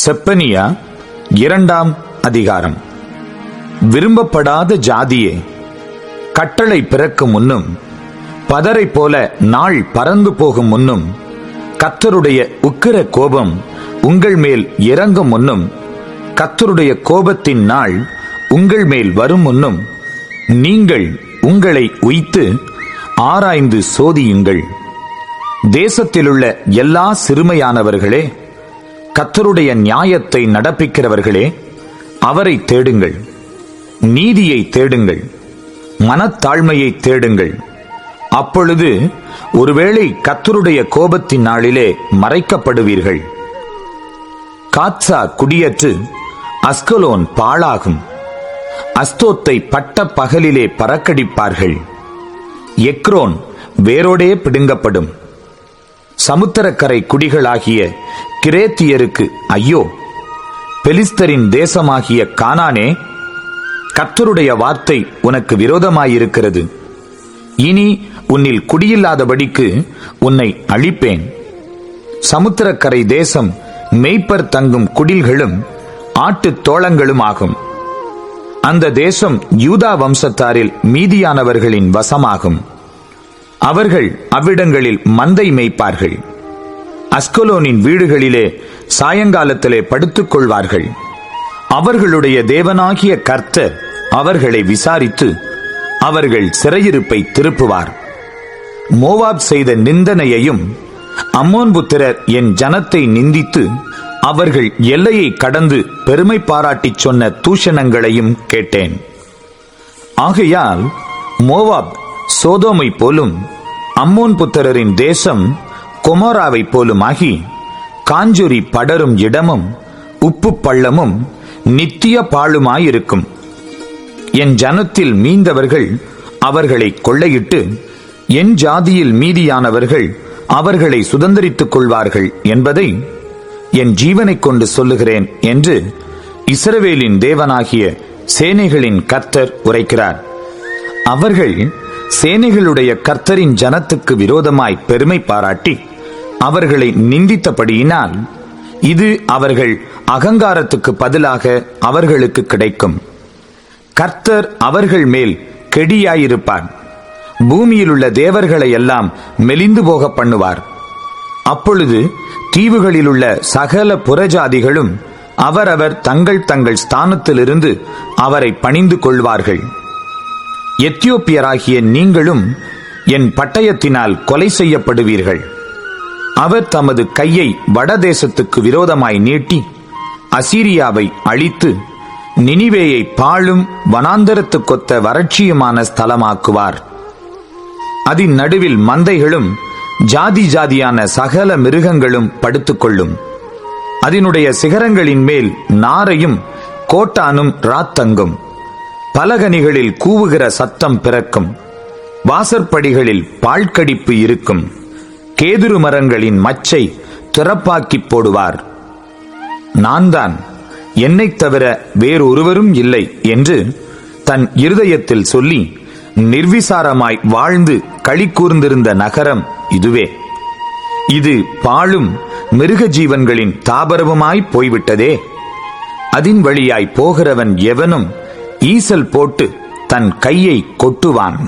செப்பனியா 2ஆம் அதிகாரம். விரும்பப்படாத ஜாதியே, கட்டளை பிறக்கும் முன்னும் பதரை போல நாள் பறந்து போகும் முன்னும் கர்த்தருடைய உக்கிர கோபம் உங்கள் மேல் இறங்கும் முன்னும் கர்த்தருடைய கோபத்தின் நாள் உங்கள் மேல் வரும் முன்னும் நீங்கள் உங்களை உய்த்து ஆராய்ந்து சோதியுங்கள். தேசத்திலுள்ள எல்லா சிறுமையானவர்களே, கர்த்தருடைய நியாயத்தை நடப்பிக்கிறவர்களே, அவரை தேடுங்கள். நீதியை தேடுங்கள், மனத்தாழ்மையை தேடுங்கள். அப்பொழுது ஒருவேளை கர்த்தருடைய கோபத்தின் நாளிலே மறைக்கப்படுவீர்கள். காத்சா குடியற்று அஸ்கலோன் பாழாகும். அஸ்தோத்தை பட்ட பகலிலே பறக்கடிப்பார்கள். எக்ரோன் வேரோடே பிடுங்கப்படும். சமுத்திரக்கரை குடிகளாகிய கிரேத்தியருக்கு ஐயோ! பெலிஸ்தரின் தேசமாகிய கானானே, கர்த்தருடைய வார்த்தை உனக்கு விரோதமாயிருக்கிறது. இனி உன்னில் குடியில்லாதபடிக்கு உன்னை அழிப்பேன். சமுத்திரக்கரை தேசம் மேய்ப்பர் தங்கும் குடில்களும் ஆட்டுத் தோளங்களும் ஆகும். அந்த தேசம் யூதா வம்சத்தாரில் மீதியானவர்களின் வசமாகும். அவர்கள் அவ்விடங்களில் மந்தை மேய்ப்பார்கள். அஸ்கலோனின் வீடுகளிலே சாயங்காலத்திலே படுத்துக் கொள்வார்கள். அவர்களுடைய தேவனாகிய கர்த்தர் அவர்களை விசாரித்து அவர்கள் சிறையிருப்பை திருப்புவார். மோவாப் செய்த நிந்தனையையும் அம்மோன் புத்திரர் என் ஜனத்தை நிந்தித்து அவர்கள் எல்லையை கடந்து பெருமை பாராட்டிச் சொன்ன தூஷணங்களையும் கேட்டேன். ஆகையால் மோவாப் சோதோமை போலும் அம்மோன் புத்திரரின் தேசம் கொமோராவை போலுமாகி காஞ்சொரி படரும் இடமும் உப்பு பள்ளமும் நித்திய பாழுமாயிருக்கும். என் ஜனத்தில் மீந்தவர்கள் அவர்களை கொள்ளையிட்டு என் ஜாதியில் மீதியானவர்கள் அவர்களை சுதந்தரித்துக் கொள்வார்கள் என்பதை என் ஜீவனைக் கொண்டு சொல்லுகிறேன் என்று இஸ்ரவேலின் தேவனாகிய சேனைகளின் கர்த்தர் உரைக்கிறார். அவர்கள் சேனைகளுடைய கர்த்தரின் ஜனத்துக்கு விரோதமாய் பெருமை பாராட்டி அவர்களை நிந்தித்தபடியினால் இது அவர்கள் அகங்காரத்துக்கு பதிலாக அவர்களுக்கு கிடைக்கும். கர்த்தர் அவர்கள் மேல் கெடியாயிருப்பார். பூமியிலுள்ள தேவர்களை எல்லாம் மெலிந்து போக பண்ணுவார். அப்பொழுது தீவுகளிலுள்ள சகல புறஜாதிகளும் அவரவர் தங்கள் தங்கள் ஸ்தானத்திலிருந்து அவரை பணிந்து கொள்வார்கள். எத்தியோப்பியராகிய நீங்களும் என் பட்டயத்தினால் கொலை செய்யப்படுவீர்கள். அவர் தமது கையை வடதேசத்துக்கு விரோதமாய் நீட்டி அசீரியாவை அழித்து நினிவேயை பாழும் வனாந்தரத்துக்கொத்த வறட்சியுமான ஸ்தலமாக்குவார். அதன் நடுவில் மந்தைகளும் ஜாதி ஜாதியான சகல மிருகங்களும் படுத்துக்கொள்ளும். அதனுடைய சிகரங்களின் மேல் நாரையும் கோட்டானும் ராத்தங்கும். பலகனிகளில் கூவுகிற சத்தம் பிறக்கும். வாசற்படிகளில் பாழ்கடிப்பு இருக்கும். கேதுரு மரங்களின் மச்சை திறப்பாக்கி போடுவார். நான் தான், என்னைத் தவிர வேறொருவரும் இல்லை என்று தன் இருதயத்தில் சொல்லி நிர்விசாரமாய் வாழ்ந்து களி கூர்ந்திருந்த நகரம் இதுவே. இது பாழும் மிருக ஜீவன்களின் தாபரவுமாய் போய்விட்டதே. அதின் வழியாய் போகிறவன் எவனும் ஈசல் போட்டு தன் கையை கொட்டுவான்.